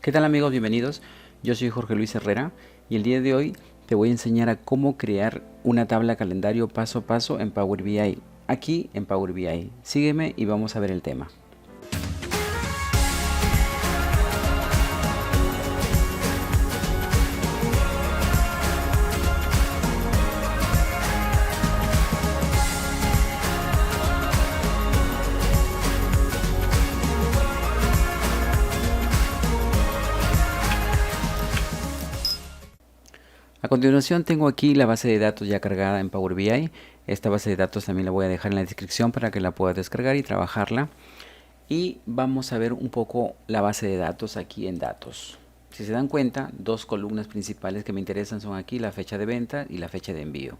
¿Qué tal amigos? Bienvenidos. Yo soy Jorge Luis Herrera y el día de hoy te voy a enseñar a cómo crear una tabla calendario paso a paso en Power BI. Aquí en Power BI. Sígueme y vamos a ver el tema. A continuación tengo aquí la base de datos ya cargada en Power BI. Esta base de datos también la voy a dejar en la descripción para que la puedas descargar y trabajarla. Y vamos a ver un poco la base de datos aquí en datos. Si se dan cuenta, dos columnas principales que me interesan son aquí la fecha de venta y la fecha de envío.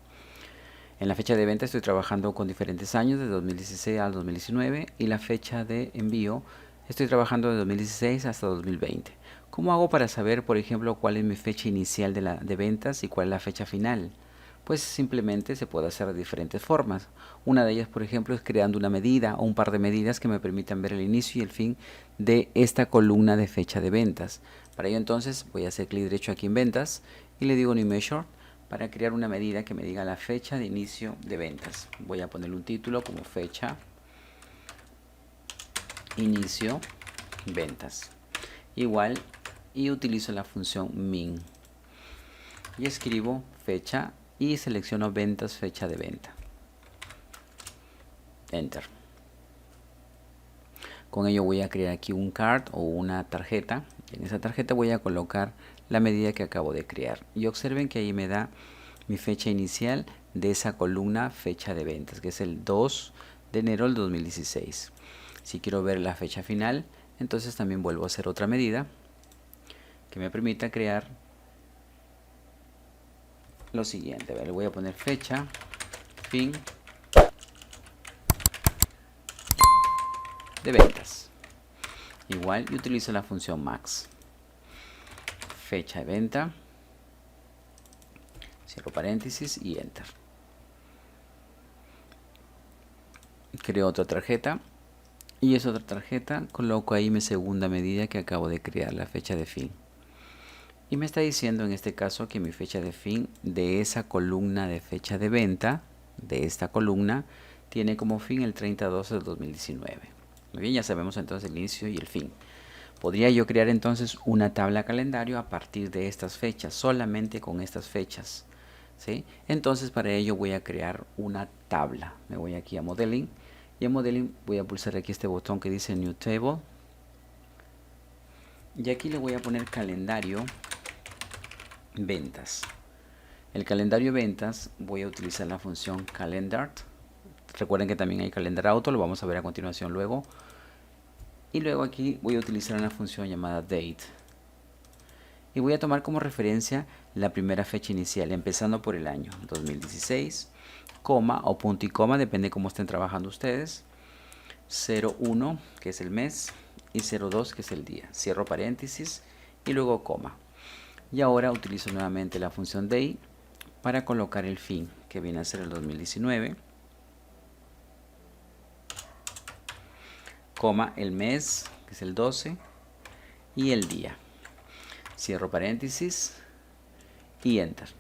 En la fecha de venta estoy trabajando con diferentes años, de 2016 al 2019, y la fecha de envío estoy trabajando de 2016 hasta 2020. ¿Cómo hago para saber, por ejemplo, cuál es mi fecha inicial de ventas y cuál es la fecha final? Pues simplemente se puede hacer de diferentes formas. Una de ellas, por ejemplo, es creando una medida o un par de medidas que me permitan ver el inicio y el fin de esta columna de fecha de ventas. Para ello entonces voy a hacer clic derecho aquí en ventas y le digo New Measure para crear una medida que me diga la fecha de inicio de ventas. Voy a ponerle un título como fecha inicio ventas. Igual, y utilizo la función min. Y escribo fecha y selecciono ventas, fecha de venta. Enter. Con ello voy a crear aquí un card o una tarjeta. En esa tarjeta voy a colocar la medida que acabo de crear. Y observen que ahí me da mi fecha inicial de esa columna fecha de ventas, que es el 2 de enero del 2016. Si quiero ver la fecha final, entonces también vuelvo a hacer otra medida que me permita crear lo siguiente. A ver, le voy a poner fecha fin de ventas. Igual, y utilizo la función max. Fecha de venta, cierro paréntesis y enter. Creo otra tarjeta y esa otra tarjeta coloco ahí mi segunda medida que acabo de crear, la fecha de fin. Y me está diciendo en este caso que mi fecha de fin de esa columna de fecha de venta, de esta columna, tiene como fin el 30/12 del 2019. Muy bien, ya sabemos entonces el inicio y el fin. Podría yo crear entonces una tabla calendario a partir de estas fechas, solamente con estas fechas, ¿sí? Entonces para ello voy a crear una tabla. Me voy aquí a Modeling y en Modeling voy a pulsar aquí este botón que dice New Table. Y aquí le voy a poner calendario ventas. El calendario ventas voy a utilizar la función calendar. Recuerden que también hay calendar auto, lo vamos a ver a continuación luego. Y luego aquí voy a utilizar una función llamada date. Y voy a tomar como referencia la primera fecha inicial, empezando por el año 2016, coma o punto y coma, depende cómo estén trabajando ustedes. 01, que es el mes, y 02, que es el día. Cierro paréntesis y luego coma. Y ahora utilizo nuevamente la función day para colocar el fin, que viene a ser el 2019, coma, el mes, que es el 12, y el día. Cierro paréntesis y enter.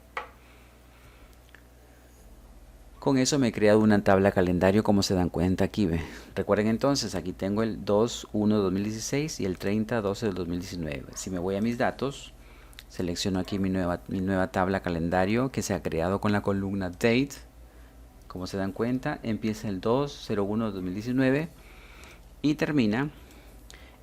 Con eso me he creado una tabla calendario, como se dan cuenta aquí. Recuerden entonces, aquí tengo el 2/1/2016 y el 30/12 del 2019. Si me voy a mis datos, selecciono aquí mi nueva tabla calendario que se ha creado con la columna date. Como se dan cuenta, empieza el 2/01/2019 y termina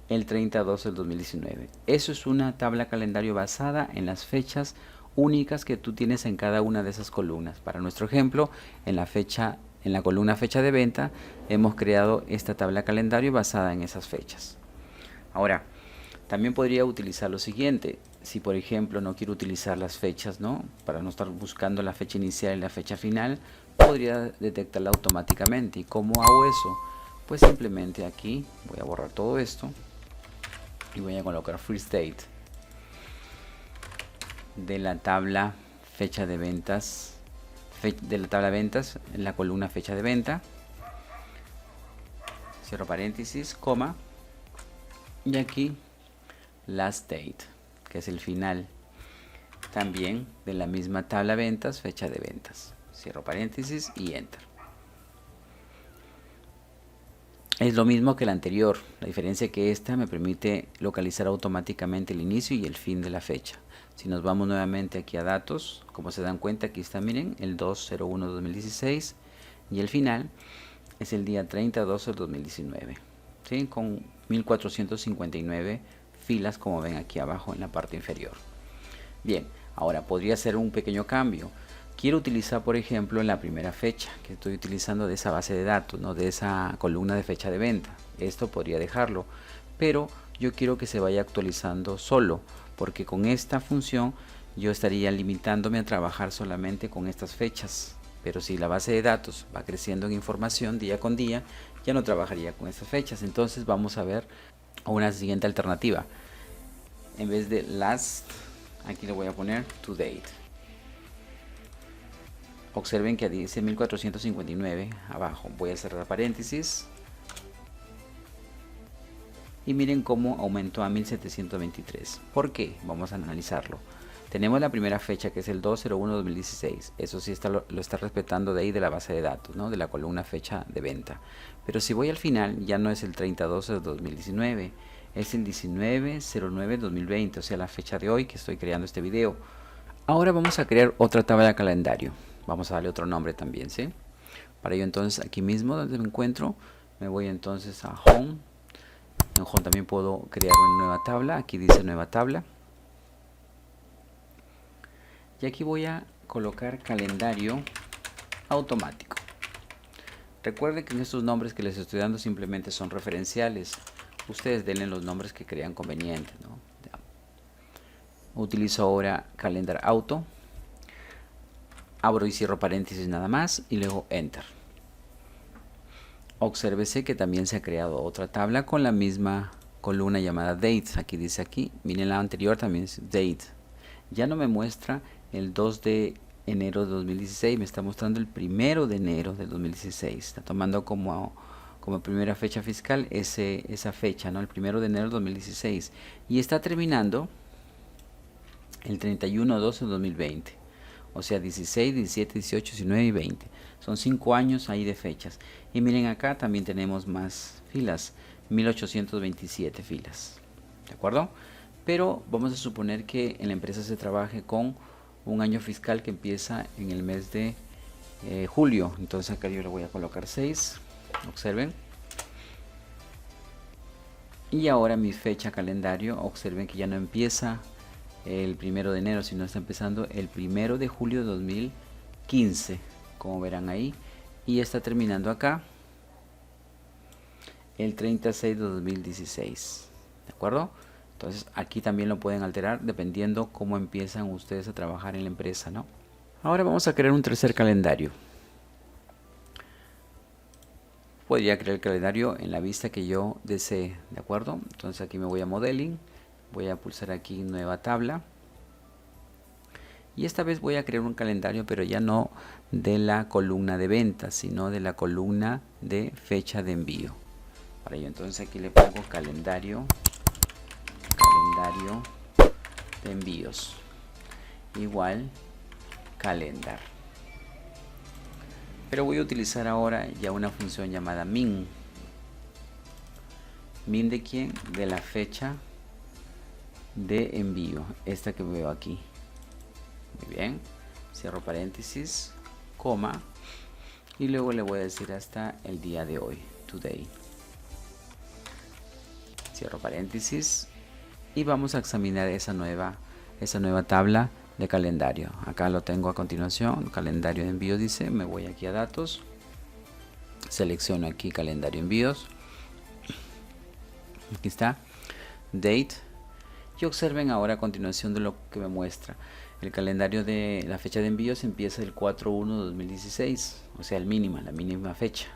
el 30/12 del 2019. Eso es una tabla calendario basada en las fechas únicas que tú tienes en cada una de esas columnas. Para nuestro ejemplo, en la columna fecha de venta, hemos creado esta tabla calendario basada en esas fechas. Ahora, también podría utilizar lo siguiente. Si por ejemplo no quiero utilizar las fechas, ¿no? Para no estar buscando la fecha inicial y la fecha final, podría detectarla automáticamente. ¿Y cómo hago eso? Pues simplemente aquí voy a borrar todo esto y voy a colocar first date de la tabla fecha de ventas, de la tabla ventas en la columna fecha de venta, cierro paréntesis, coma, y aquí last date, que es el final también de la misma tabla ventas, fecha de ventas. Cierro paréntesis y enter. Es lo mismo que la anterior, la diferencia es que esta me permite localizar automáticamente el inicio y el fin de la fecha. Si nos vamos nuevamente aquí a datos, como se dan cuenta, aquí está, miren, el 2/01/2016 y el final es el día 30/12/2019, ¿sí? Con 1459 filas, como ven aquí abajo en la parte inferior. Bien, ahora podría hacer un pequeño cambio. Quiero utilizar, por ejemplo, la primera fecha que estoy utilizando de esa base de datos, ¿no? De esa columna de fecha de venta. Esto podría dejarlo, pero yo quiero que se vaya actualizando solo, porque con esta función yo estaría limitándome a trabajar solamente con estas fechas. Pero si la base de datos va creciendo en información día con día, ya no trabajaría con estas fechas. Entonces vamos a ver una siguiente alternativa. En vez de last, aquí le voy a poner to date. Observen que dice 1459 abajo. Voy a cerrar paréntesis. Y miren cómo aumentó a 1723. ¿Por qué? Vamos a analizarlo. Tenemos la primera fecha que es el 2/01/2016. Eso sí lo está respetando de ahí de la base de datos, ¿no? De la columna fecha de venta. Pero si voy al final, ya no es el 30/12/2019. Es el 19/09/2020. O sea, la fecha de hoy que estoy creando este video. Ahora vamos a crear otra tabla de calendario. Vamos a darle otro nombre también, ¿sí? Para ello entonces aquí mismo donde me encuentro, me voy entonces a Home. En Home también puedo crear una nueva tabla. Aquí dice nueva tabla. Y aquí voy a colocar calendario automático. Recuerden que estos nombres que les estoy dando simplemente son referenciales. Ustedes denle los nombres que crean convenientes, ¿no? Utilizo ahora Calendar Auto. Abro y cierro paréntesis nada más y luego Enter. Obsérvese que también se ha creado otra tabla con la misma columna llamada Date. Aquí dice aquí, miren la anterior también es Date. Ya no me muestra el 2 de enero de 2016, me está mostrando el 1 de enero de 2016. Está tomando como primera fecha fiscal esa fecha, ¿no? El 1 de enero de 2016. Y está terminando el 31/12 de 2020. O sea, 16, 17, 18, 19 y 20. Son 5 años ahí de fechas. Y miren acá también tenemos más filas. 1827 filas. ¿De acuerdo? Pero vamos a suponer que en la empresa se trabaje con un año fiscal que empieza en el mes de julio. Entonces acá yo le voy a colocar 6. Observen. Y ahora mi fecha calendario. Observen que ya no empieza el 1 de enero, sino está empezando el 1 de julio de 2015, como verán ahí, y está terminando acá el 36 de 2016. ¿De acuerdo? Entonces aquí también lo pueden alterar dependiendo cómo empiezan ustedes a trabajar en la empresa, ¿no? Ahora vamos a crear un tercer calendario. Podría crear el calendario en la vista que yo desee, ¿de acuerdo? Entonces aquí me voy a Modeling, voy a pulsar aquí Nueva tabla. Y esta vez voy a crear un calendario, pero ya no de la columna de ventas, sino de la columna de fecha de envío. Para ello entonces aquí le pongo calendario de envíos. Igual calendar. Pero voy a utilizar ahora ya una función llamada min. ¿Min de quién? De la fecha de envío. Esta que veo aquí. Muy bien. Cierro paréntesis, coma. Y luego le voy a decir hasta el día de hoy. Today. Cierro paréntesis. Y vamos a examinar esa nueva tabla de calendario. Acá lo tengo a continuación. Calendario de envío dice. Me voy aquí a datos. Selecciono aquí calendario envíos. Aquí está. Date. Y observen ahora a continuación de lo que me muestra. El calendario de la fecha de envíos empieza el 4/1/2016. O sea, la mínima fecha.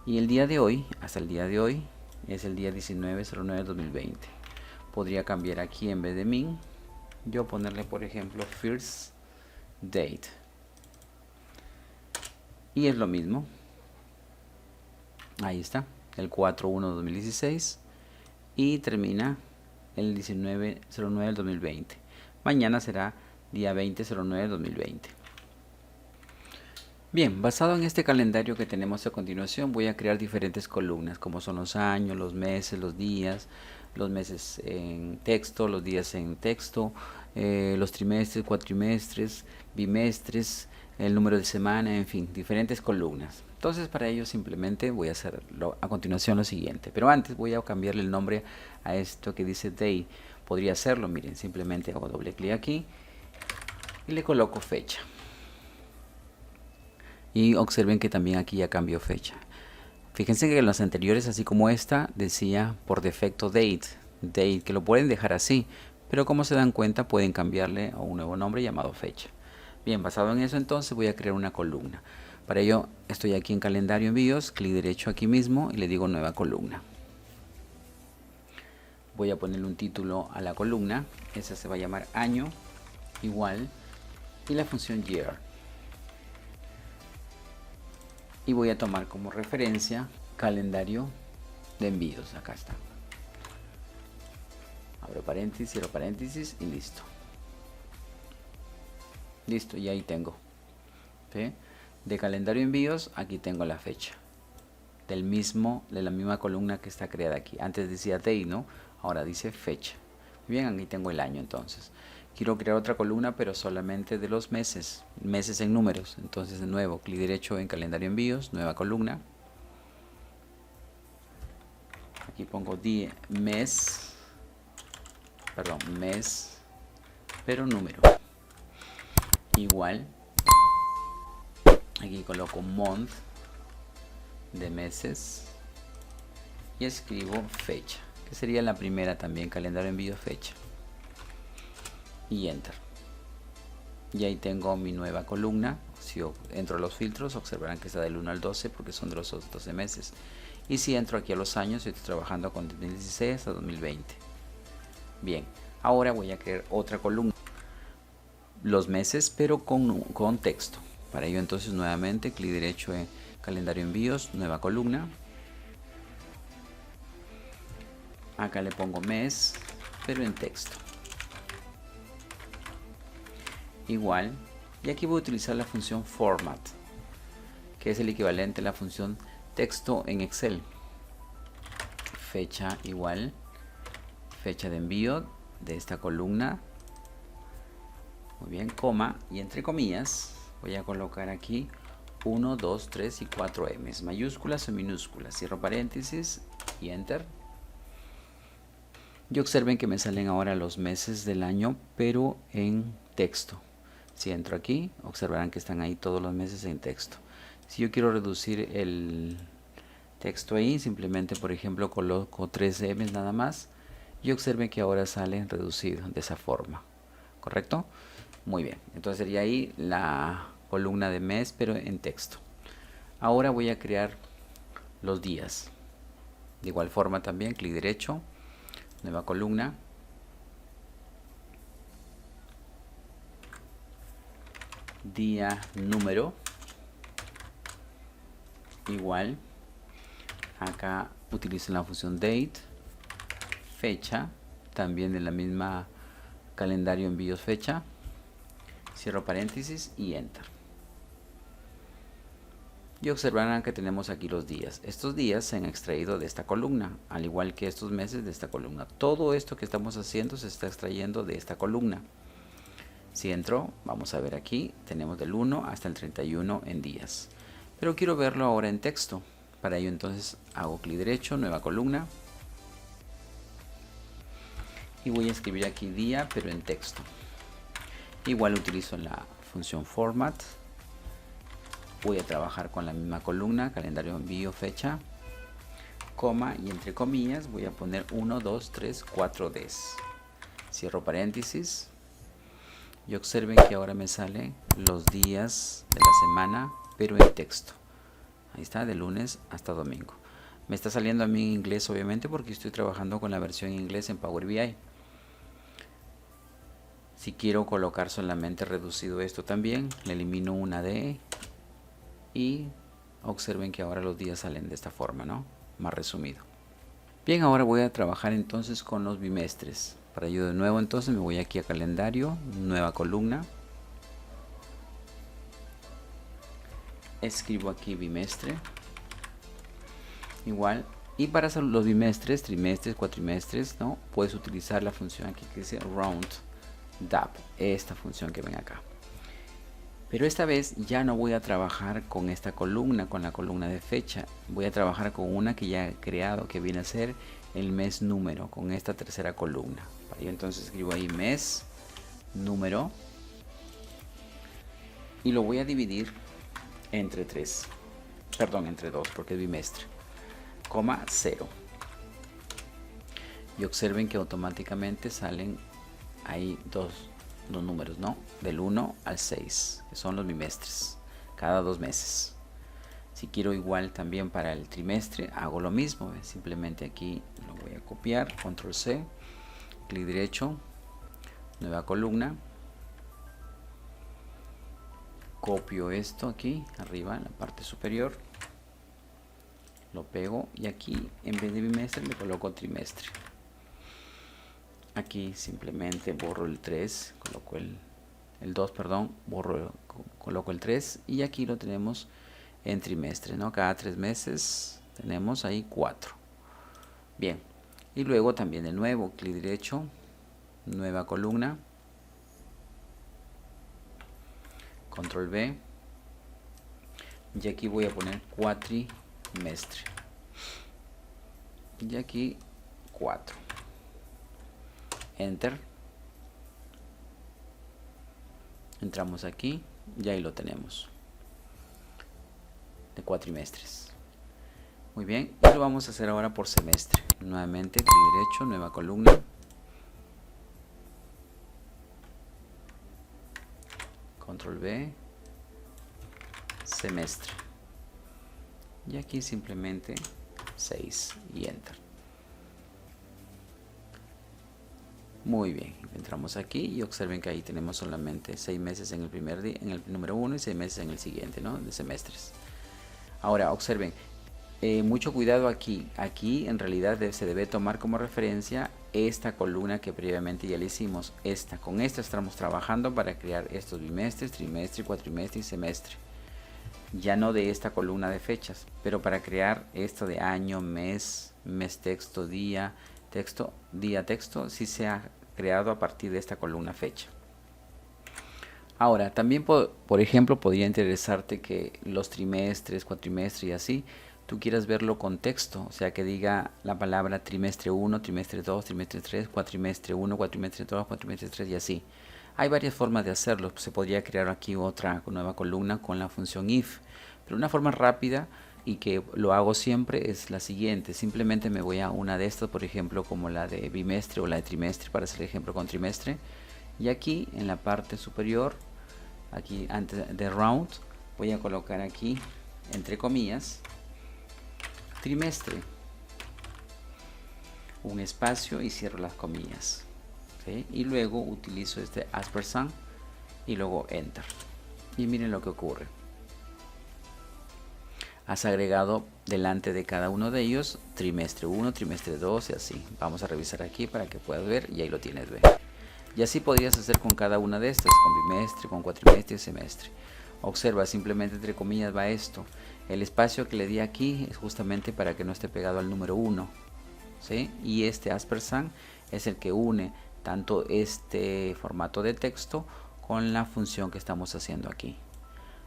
Y el día de hoy, hasta el día de hoy, es el día 19/09/2020. Podría cambiar aquí en vez de min. Yo ponerle por ejemplo first date. Y es lo mismo. Ahí está. El 4/1/2016. Y termina el 19/09 del 2020. Mañana será día 20/09 del 2020. Bien, basado en este calendario que tenemos a continuación, voy a crear diferentes columnas, como son los años, los meses, los días, los meses en texto, los días en texto, los trimestres, cuatrimestres, bimestres, el número de semana, en fin, diferentes columnas. Entonces, para ello simplemente voy a hacer a continuación lo siguiente. Pero antes voy a cambiarle el nombre a esto que dice day. Podría hacerlo, miren, simplemente hago doble clic aquí y le coloco fecha. Y observen que también aquí ya cambió fecha. Fíjense que en las anteriores, así como esta, decía por defecto date, que lo pueden dejar así, pero como se dan cuenta pueden cambiarle a un nuevo nombre llamado fecha. Bien, basado en eso entonces voy a crear una columna. Para ello estoy aquí en calendario envíos, clic derecho aquí mismo y le digo nueva columna. Voy a ponerle un título a la columna, esa se va a llamar año, igual, y la función year. Y voy a tomar como referencia calendario de envíos. Acá está. Abro paréntesis, cierro paréntesis y listo. Listo, y ahí tengo. ¿Sí? De calendario de envíos, aquí tengo la fecha. De la misma columna que está creada aquí. Antes decía day, ¿no? Ahora dice fecha. Bien, aquí tengo el año entonces. Quiero crear otra columna, pero solamente de los meses. Meses en números. Entonces, de nuevo, clic derecho en calendario envíos, nueva columna. Aquí pongo mes, pero número. Igual. Aquí coloco month de meses. Y escribo fecha, que sería la primera también, calendario envío fecha. Y enter. Y ahí tengo mi nueva columna. Si entro a los filtros, observarán que está del 1 al 12 porque son de los 12 meses. Y si entro aquí a los años, estoy trabajando con 2016 hasta 2020. Bien, ahora voy a crear otra columna. Los meses, pero con texto. Para ello entonces nuevamente clic derecho en calendario envíos, nueva columna. Acá le pongo mes, pero en texto. Igual, y aquí voy a utilizar la función format, que es el equivalente a la función texto en Excel. Fecha igual, fecha de envío de esta columna. Muy bien, coma, y entre comillas voy a colocar aquí 1, 2, 3 y 4 M's, mayúsculas o minúsculas. Cierro paréntesis y enter. Y observen que me salen ahora los meses del año, pero en texto. Si entro aquí, observarán que están ahí todos los meses en texto. Si yo quiero reducir el texto ahí, simplemente, por ejemplo, coloco 3 M's nada más. Y observen que ahora sale reducido de esa forma. ¿Correcto? Muy bien. Entonces sería ahí la columna de mes, pero en texto. Ahora voy a crear los días. De igual forma también, clic derecho, nueva columna. Día, número. Igual. Acá utilizo la función date. Fecha. También de la misma calendario envíos fecha. Cierro paréntesis y enter. Y observarán que tenemos aquí los días. Estos días se han extraído de esta columna, al igual que estos meses de esta columna. Todo esto que estamos haciendo se está extrayendo de esta columna. Si entro, vamos a ver aquí, tenemos del 1 hasta el 31 en días. Pero quiero verlo ahora en texto. Para ello entonces hago clic derecho, nueva columna. Y voy a escribir aquí día, pero en texto. Igual utilizo la función format. Voy a trabajar con la misma columna, calendario envío fecha, coma, y entre comillas voy a poner 1, 2, 3, 4 Ds. Cierro paréntesis. Y observen que ahora me salen los días de la semana, pero en texto. Ahí está, de lunes hasta domingo. Me está saliendo a mí en inglés, obviamente, porque estoy trabajando con la versión en inglés en Power BI. Si quiero colocar solamente reducido esto también, le elimino una D y observen que ahora los días salen de esta forma, ¿no? Más resumido. Bien, ahora voy a trabajar entonces con los bimestres. Para ello de nuevo entonces me voy aquí a calendario, nueva columna. Escribo aquí bimestre. Igual. Y para hacer los bimestres, trimestres, cuatrimestres, ¿no? Puedes utilizar la función aquí que dice round DAP. Esta función que ven acá. Pero esta vez ya no voy a trabajar con esta columna, con la columna de fecha. Voy a trabajar con una que ya he creado, que viene a ser el mes número, con esta tercera columna. Para ello entonces escribo ahí mes número y lo voy a dividir entre 3. Perdón, entre 2 porque es bimestre. Coma 0. Y observen que automáticamente salen ahí los números, ¿no? Del 1 al 6, que son los bimestres, cada 2 meses. Si quiero igual también para el trimestre, hago lo mismo. Simplemente aquí lo voy a copiar, control C, clic derecho, nueva columna. Copio esto aquí, arriba, en la parte superior. Lo pego y aquí, en vez de bimestre, le coloco trimestre. Aquí simplemente borro el 3, coloco el 2, perdón, coloco el 3 y aquí lo tenemos en trimestre, ¿no? Cada 3 meses tenemos ahí 4. Bien, y luego también de nuevo, clic derecho, nueva columna, control V, y aquí voy a poner cuatrimestre, y aquí 4. Enter. Entramos aquí y ahí lo tenemos. De cuatrimestres. Muy bien. Y lo vamos a hacer ahora por semestre. Nuevamente, clic derecho, nueva columna. Control V. Semestre. Y aquí simplemente 6 y Enter. Muy bien, entramos aquí y observen que ahí tenemos solamente 6 meses en el primer día, en el número 1 y 6 meses en el siguiente, ¿no? De semestres. Ahora, observen, mucho cuidado aquí. Aquí en realidad se debe tomar como referencia esta columna que previamente ya le hicimos. Con esta estamos trabajando para crear estos bimestres, trimestre, cuatrimestre y semestre. Ya no de esta columna de fechas, pero para crear esto de año, mes, mes texto, día, texto, sí se ha creado a partir de esta columna fecha. Ahora, también por ejemplo podría interesarte que los trimestres, cuatrimestres y así, tú quieras verlo con texto, o sea que diga la palabra trimestre 1, trimestre 2, trimestre 3, cuatrimestre 1, cuatrimestre 2, cuatrimestre 3 y así. Hay varias formas de hacerlo. Se podría crear aquí otra nueva columna con la función if, pero una forma rápida y que lo hago siempre es la siguiente. Simplemente me voy a una de estas, por ejemplo como la de bimestre o la de trimestre, para hacer el ejemplo con trimestre, y aquí en la parte superior, aquí antes de round, voy a colocar aquí entre comillas trimestre, un espacio y cierro las comillas. ¿Sí? Y luego utilizo este ampersand y luego enter. Y miren lo que ocurre. Has agregado delante de cada uno de ellos trimestre 1, trimestre 2 y así. Vamos a revisar aquí para que puedas ver y ahí lo tienes, ¿ve? Y así podrías hacer con cada una de estas, con bimestre, con cuatrimestre y semestre. Observa, simplemente entre comillas va esto. El espacio que le di aquí es justamente para que no esté pegado al número 1. ¿Sí? Y este ampersand es el que une tanto este formato de texto con la función que estamos haciendo aquí.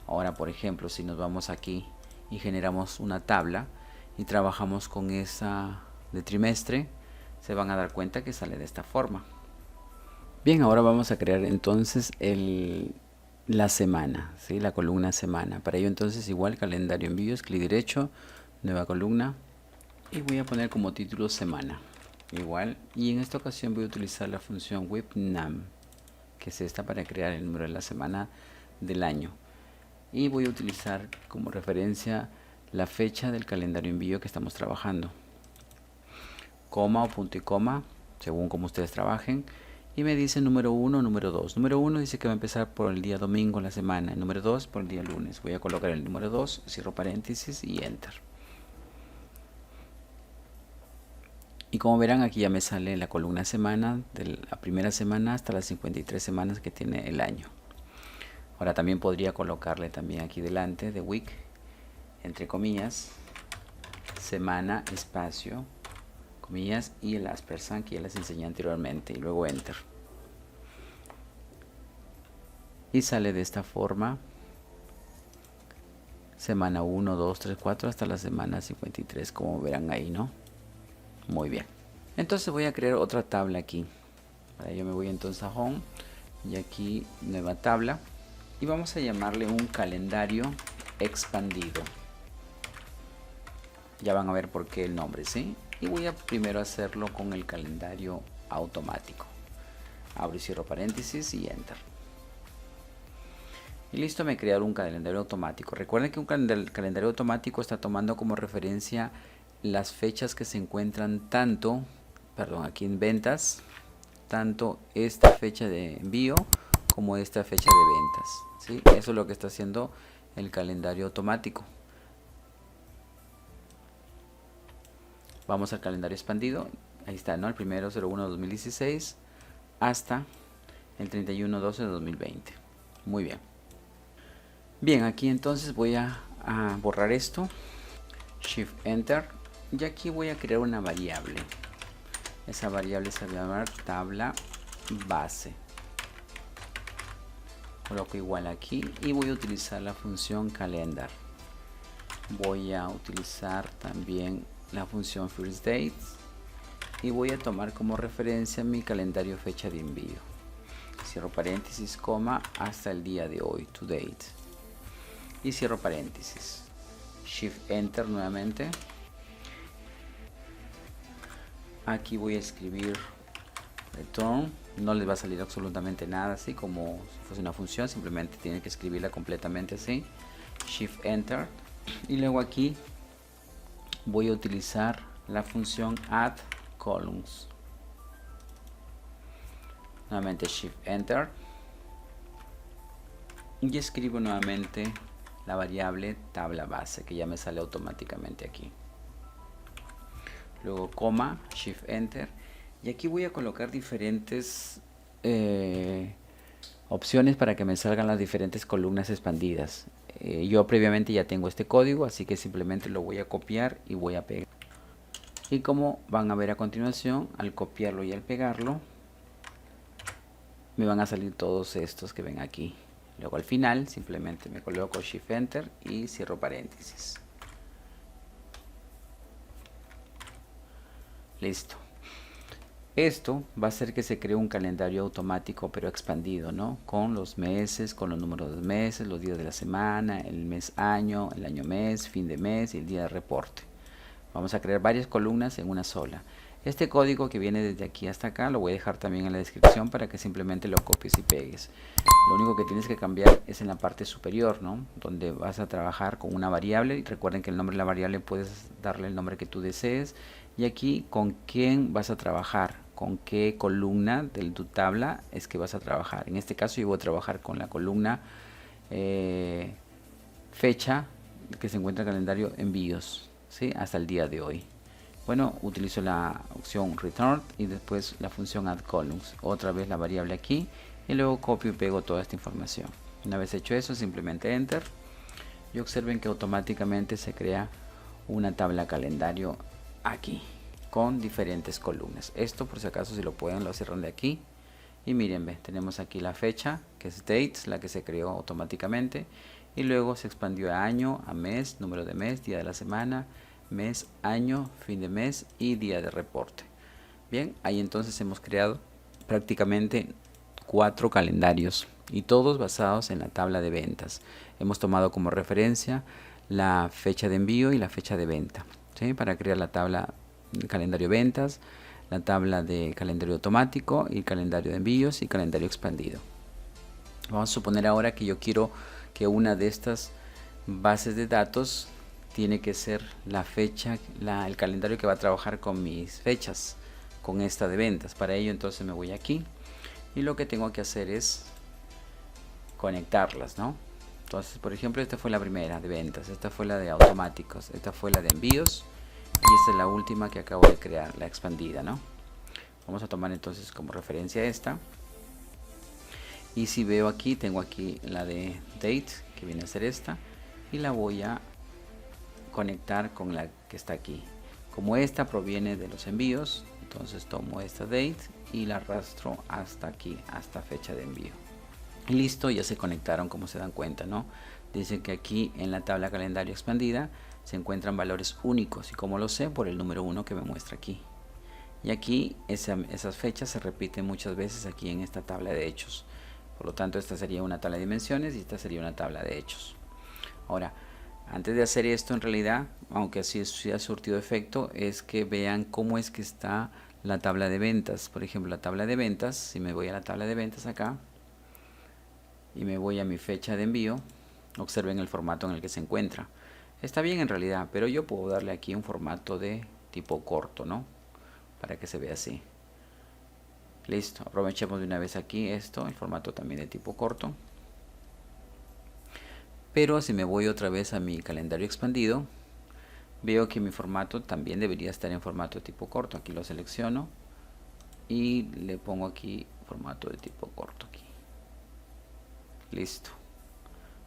Ahora, por ejemplo, si nos vamos aquí y generamos una tabla y trabajamos con esa de trimestre, se van a dar cuenta que sale de esta forma. Bien, ahora vamos a crear entonces la semana, ¿sí? La columna semana. Para ello entonces igual calendario envíos, clic derecho, nueva columna y voy a poner como título semana. Igual, y en esta ocasión voy a utilizar la función webnam, que es esta para crear el número de la semana del año. Y voy a utilizar como referencia la fecha del calendario envío que estamos trabajando. Coma o punto y coma, según como ustedes trabajen. Y me dice número 1, número 2. Número 1 dice que va a empezar por el día domingo en la semana. El número 2 por el día lunes. Voy a colocar el número 2, cierro paréntesis y enter. Y como verán, aquí ya me sale la columna semana, de la primera semana hasta las 53 semanas que tiene el año. Ahora también podría colocarle también aquí delante de week, entre comillas, semana, espacio, comillas y el aspersan que ya les enseñé anteriormente, y luego enter. Y sale de esta forma: semana 1, 2, 3, 4 hasta la semana 53, como verán ahí, ¿no? Muy bien. Entonces voy a crear otra tabla aquí. Para ello me voy entonces a Home y aquí nueva tabla, y vamos a llamarle un calendario expandido. Ya van a ver por qué el nombre, ¿sí? Y voy a primero hacerlo con el calendario automático. Abro y cierro paréntesis y enter. Y listo, me crearon un calendario automático. Recuerden que un calendario automático está tomando como referencia las fechas que se encuentran aquí en ventas, tanto esta fecha de envío como esta fecha de ventas, ¿sí? Eso es lo que está haciendo el calendario automático. Vamos al calendario expandido. Ahí está, ¿no? El 1/01/2016 hasta el 31/12/2020. Muy bien. Bien, aquí entonces voy a borrar esto. Shift Enter. Y aquí voy a crear una variable. Esa variable se va a llamar tabla base. Coloco igual aquí y voy a utilizar la función calendar. Voy a utilizar también la función first date y voy a tomar como referencia mi calendario fecha de envío. Cierro paréntesis, coma, hasta el día de hoy, to date. Y cierro paréntesis. Shift Enter nuevamente. Aquí voy a escribir return. No les va a salir absolutamente nada así como si fuese una función. Simplemente tienen que escribirla completamente así. Shift Enter. Y luego aquí voy a utilizar la función add columns. Nuevamente Shift Enter. Y escribo nuevamente la variable tabla base que ya me sale automáticamente aquí. Luego coma, Shift Enter. Y aquí voy a colocar diferentes opciones para que me salgan las diferentes columnas expandidas. Yo previamente ya tengo este código, así que simplemente lo voy a copiar y voy a pegar. Y como van a ver a continuación, al copiarlo y al pegarlo, me van a salir todos estos que ven aquí. Luego al final simplemente me coloco Shift Enter y cierro paréntesis. Listo. Esto va a hacer que se cree un calendario automático pero expandido, ¿no? Con los meses, con los números de meses, los días de la semana, el mes año, el año mes, fin de mes y el día de reporte. Vamos a crear varias columnas en una sola. Este código que viene desde aquí hasta acá lo voy a dejar también en la descripción para que simplemente lo copies y pegues. Lo único que tienes que cambiar es en la parte superior, ¿no? Donde vas a trabajar con una variable. Y recuerden que el nombre de la variable puedes darle el nombre que tú desees. Y aquí con quién vas a trabajar, con qué columna de tu tabla es que vas a trabajar. En este caso yo voy a trabajar con la columna fecha que se encuentra en el calendario envíos, ¿sí? Hasta el día de hoy. Bueno, utilizo la opción return y después la función add columns. Otra vez la variable aquí y luego copio y pego toda esta información. Una vez hecho eso, simplemente enter y observen que automáticamente se crea una tabla calendario aquí con diferentes columnas. Esto por si acaso, si lo pueden, lo cierran de aquí y miren, ve, tenemos aquí la fecha que es dates, la que se creó automáticamente, y luego se expandió a año, a mes, número de mes, día de la semana, mes, año, fin de mes y día de reporte. Bien, ahí entonces hemos creado prácticamente 4 calendarios y todos basados en la tabla de ventas. Hemos tomado como referencia la fecha de envío y la fecha de venta, ¿sí? Para crear la tabla de calendario ventas, la tabla de calendario automático y calendario de envíos y calendario expandido. Vamos a suponer ahora que yo quiero que una de estas bases de datos tiene que ser la fecha, el calendario que va a trabajar con mis fechas, con esta de ventas. Para ello entonces me voy aquí y lo que tengo que hacer es conectarlas, ¿no? Entonces, por ejemplo, esta fue la primera de ventas, esta fue la de automáticos, esta fue la de envíos Y esta es la última que acabo de crear, la expandida, ¿no? Vamos a tomar entonces como referencia esta. Y si veo aquí, tengo aquí la de date, que viene a ser esta. Y la voy a conectar con la que está aquí. Como esta proviene de los envíos, entonces tomo esta date y la arrastro hasta aquí, hasta fecha de envío. Y listo, ya se conectaron, como se dan cuenta, ¿no? Dicen que aquí en la tabla calendario expandida se encuentran valores únicos. ¿Y como lo sé? Por el número 1 que me muestra aquí. Y aquí esas fechas se repiten muchas veces aquí en esta tabla de hechos. Por lo tanto, esta sería una tabla de dimensiones y esta sería una tabla de hechos. Ahora, antes de hacer esto, en realidad, aunque así ha surtido efecto, es que vean cómo es que está la tabla de ventas. Por ejemplo, la tabla de ventas, si me voy a la tabla de ventas acá y me voy a mi fecha de envío, observen el formato en el que se encuentra. Está bien en realidad, pero yo puedo darle aquí un formato de tipo corto, ¿no? Para que se vea así. Listo, aprovechemos de una vez aquí esto, el formato también de tipo corto. Pero si me voy otra vez a mi calendario expandido, veo que mi formato también debería estar en formato de tipo corto. Aquí lo selecciono y le pongo aquí formato de tipo corto aquí. Listo.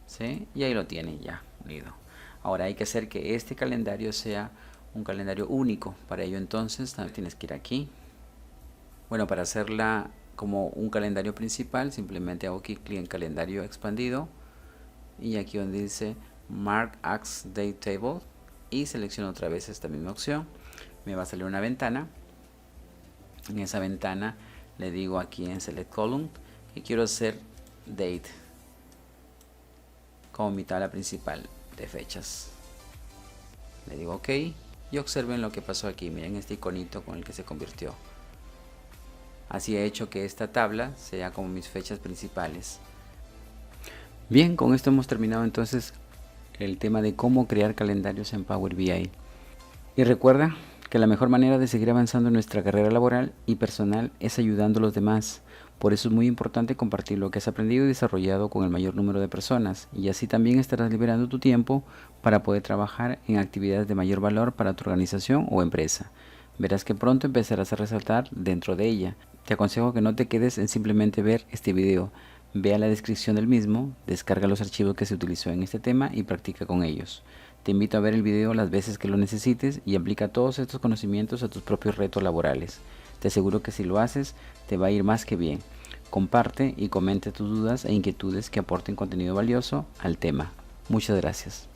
¿Sí? Y ahí lo tiene ya unido. Ahora hay que hacer que este calendario sea un calendario único. Para ello entonces tienes que ir aquí. Bueno, para hacerla como un calendario principal, simplemente hago clic en calendario expandido y aquí donde dice Mark as Date Table y selecciono otra vez esta misma opción. Me va a salir una ventana. En esa ventana le digo aquí en Select Column que quiero hacer Date como mi tabla principal de fechas. Le digo OK y observen lo que pasó aquí. Miren este iconito con el que se convirtió. Así he hecho que esta tabla sea como mis fechas principales. Bien, con esto hemos terminado entonces el tema de cómo crear calendarios en Power BI. Y recuerda que la mejor manera de seguir avanzando en nuestra carrera laboral y personal es ayudando a los demás. Por eso es muy importante compartir lo que has aprendido y desarrollado con el mayor número de personas, y así también estarás liberando tu tiempo para poder trabajar en actividades de mayor valor para tu organización o empresa. Verás que pronto empezarás a resaltar dentro de ella. Te aconsejo que no te quedes en simplemente ver este video. Vea la descripción del mismo, descarga los archivos que se utilizó en este tema y practica con ellos. Te invito a ver el video las veces que lo necesites y aplica todos estos conocimientos a tus propios retos laborales. Te aseguro que si lo haces, te va a ir más que bien. Comparte y comenta tus dudas e inquietudes que aporten contenido valioso al tema. Muchas gracias.